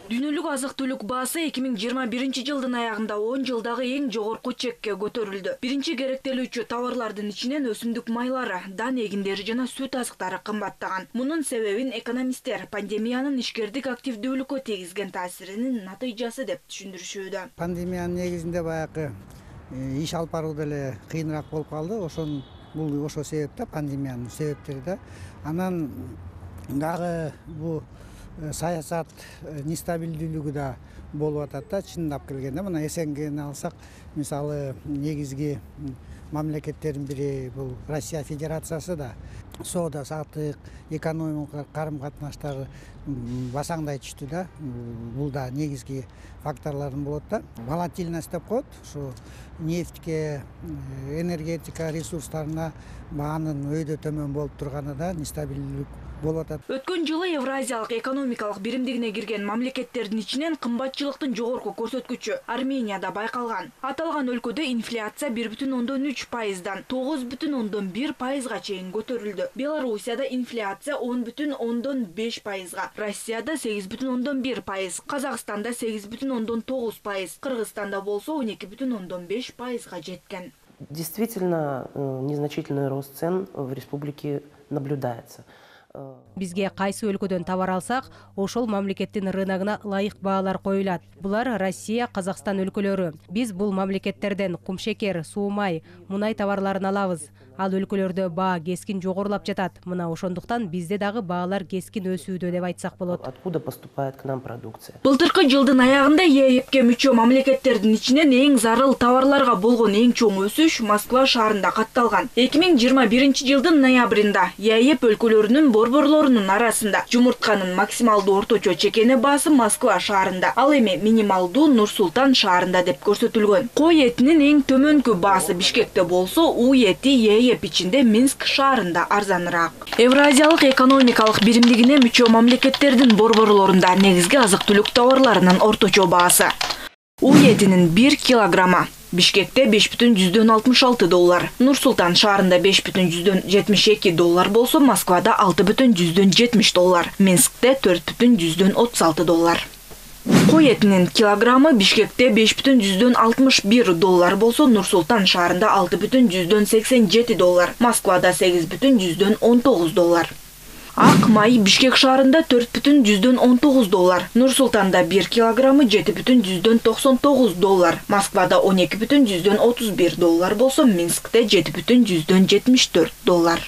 Дүйнөлүк азык-түлүк баасы 2021 аягында 10 жылдагы эң жогорку чекке көтөрүлдү. Биринчи керектелүүчү товарлардын ичинен өсүмдүк майлары, дан эгиндери жана сүт азыктары кымбаттаган. Мунун себебин экономисттер пандемиянын ишкердик активдүүлүккө тийгизген таасиринин натыйжасы деп түшүндүрүшүүдө. Пандемиянын негизинде баягы иш алып баруу деле кыйыныраак болуп калды. Бул ошол себепте пандемиянын себептери да. Анан дагы бул саясат нестабилдүүлүгү да болуп атат да. Чындап келгенде мына СНГни алсак, мисалы негизги мамлекеттердин бири бул Россия Федерациясы да. Соода саттык, экономикалык карым-катнаштар басаңдай түштү да. Бул да негизги факторлордун болот да. Волатильность деп коет. Ушу нефтке, энергетика ресурстарына баанын өйдө төмөн болуп турганы да нестабилдүүлүк болуп атат. Өткөн жылы Евразиялык экономикалык биримдигине кирген мамлекеттердин ичинен кымбатчылыктын жогорку көрсөткүчү Арменияда байкалган. Аталган өлкөдө инфляция 1,3%дан 9,1%га чейин көтөрүлдү. Белоруссияда инфляция 10,5%га, Россияда 8,1%, Казакстанда 8,9%, Кыргызстанда болсо 12,5%га жеткен. Действительно, незначительный рост цен в республике наблюдается. Бизге кайсы өлкөдөн товар алсак, ошол мамлекеттин рыногуна ылайык баалар коюлат. Булар Россия, Казакстан өлкөлөрү. Биз бул мамлекеттерден кумшекер, суу май, мунай товарларын алабыз. Ал өлкөлөрдө баа кескин жогорулап жатат. Мына ошондуктан бизде дагы баалар кескин өсүүдө деп айтсак болот. Откуда поступает к нам продукция? Былтыркы жылдын аягында ЕЭПке мүчө мамлекеттердин ичинен эң зарыл товарларга болгон эң чоң өсүш Москва шаарында катталган. 2021 жылдын ноябрында ЕЭП өлкөлөрүнүн борборлорунун арасында жумуртканын максималдуу орточо чекени баасы Москва шаарында, ал эми минималдуу Нур-Султан шаарында деп көрсөтүлгөн. Кой этинин эң төмөнкү баасы Бишкекте болсо, у эти ЕЭП ичинде Минск шаарында арзаныраак. Евразиялык экономикалык биримдигине мүчө мамлекеттердин борборлорунда негизги азык-түлүк товарларынын орточо баасы. У этинин 1 килограммы Бишкекте $5,66, Нур-Султан шаарында $5,72 болсо, Москвада $6,70, Минскте $4,36. Кой этинин килограммы Бишкекте $5,61 болсо, Нур-Султан шаарында $6,87, Москвада $8,19. Ак май Бишкек шаарында $4,19, Нур-Султанда 1 килограммы $7,99, Москвада $12,31 болсо, Минскте $7,74.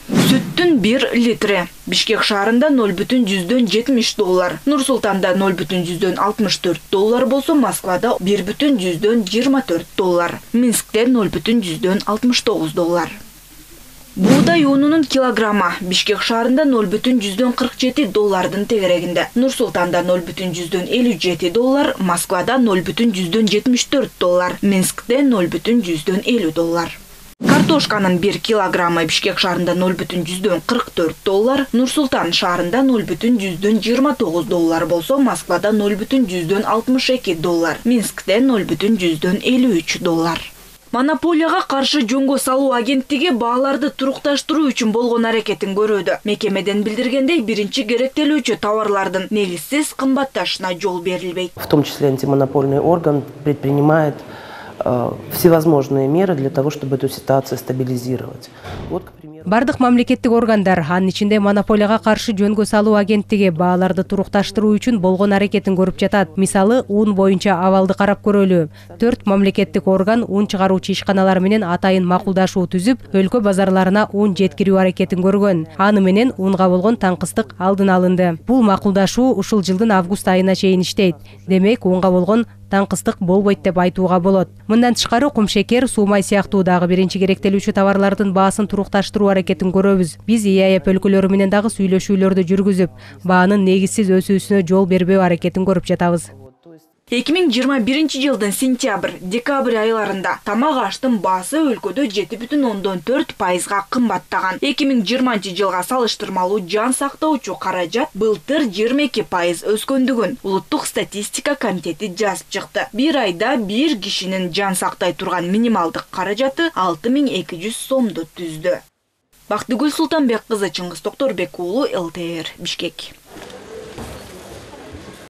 Сүттүн 1 литри Бишкек шаарында $0,70, Нур-Султанда $0,64 болсо, Москвада $1,24, Минскте $0,69. Буğday унунун килограммы Бишкек шаарында $0,47 тегерегинде, Нур-Султанда $0,57, Москвада $0,74, Минскте $0,50. Картошканын 1 килограммы Бишкек шаарында $0,44, Нур-Султан шаарында $0,29 болсо, Москвада $0,62, Минскте $0,53. Монополияга каршы жөнгө салуу агенттиги бааларды турукташтыруу үчүн болгон аракетин көрүүдө. Мекемеден билдиргендей, биринчи керектелүүчү товарлардын негизсиз кымбатташына жол берилбейт. В том числе антимонопольный орган предпринимает всевозможные меры для того, чтобы эту ситуацию стабилизировать. Вот, к примеру, бардык мамлекеттик органдар, анын ичинде монополияга каршы жөнгө салуу агенттиги бааларды турукташтыруу үчүн болгон аракетин көрүп жатат. Мисалы, ун боюнча абалды карап көрөлү. 4 мамлекеттик орган ун чыгаруучу ишканалар менен атайын макулдашуу түзүп, өлкө базарларына ун жеткирүү аракетин көргөн. Аны менен унга болгон таңкыстык алдын алынды. Бул макулдашуу ушул жылдын август айына чейин иштейт. Демек, унга болгон таңкыстык болбойт деп айтууга болот. Мындан тышкары кумшекер, суу май сыяктуу дагы биринчи керектелүүчү товарлардын баасын турукташтыруу аракетин көрөбүз. Биз ЕЭП өлкөлөрү менен дагы сүйлөшүүлөрдү жүргүзүп, баанын негизсиз өсүүсүнө жол бербөө аракетин көрүп жатабыз. 2021 жылдын сентябрь-декабрь айларында тамак аштын баасы өлкөдө 7,4%га кымбаттаган. 2020 жылга салыштырмалуу жан сактоочу каражат былтыр 22% өскөндүгүн Улуттук статистика комитети жазып чыкты. Bir айда бир кишинин жан сактай турган минималдык каражаты 6200 сомду түздү. Бактыгүл Султанбек кызы, Чыңгыз Токторбек уулу, ЛТР, Бишкек.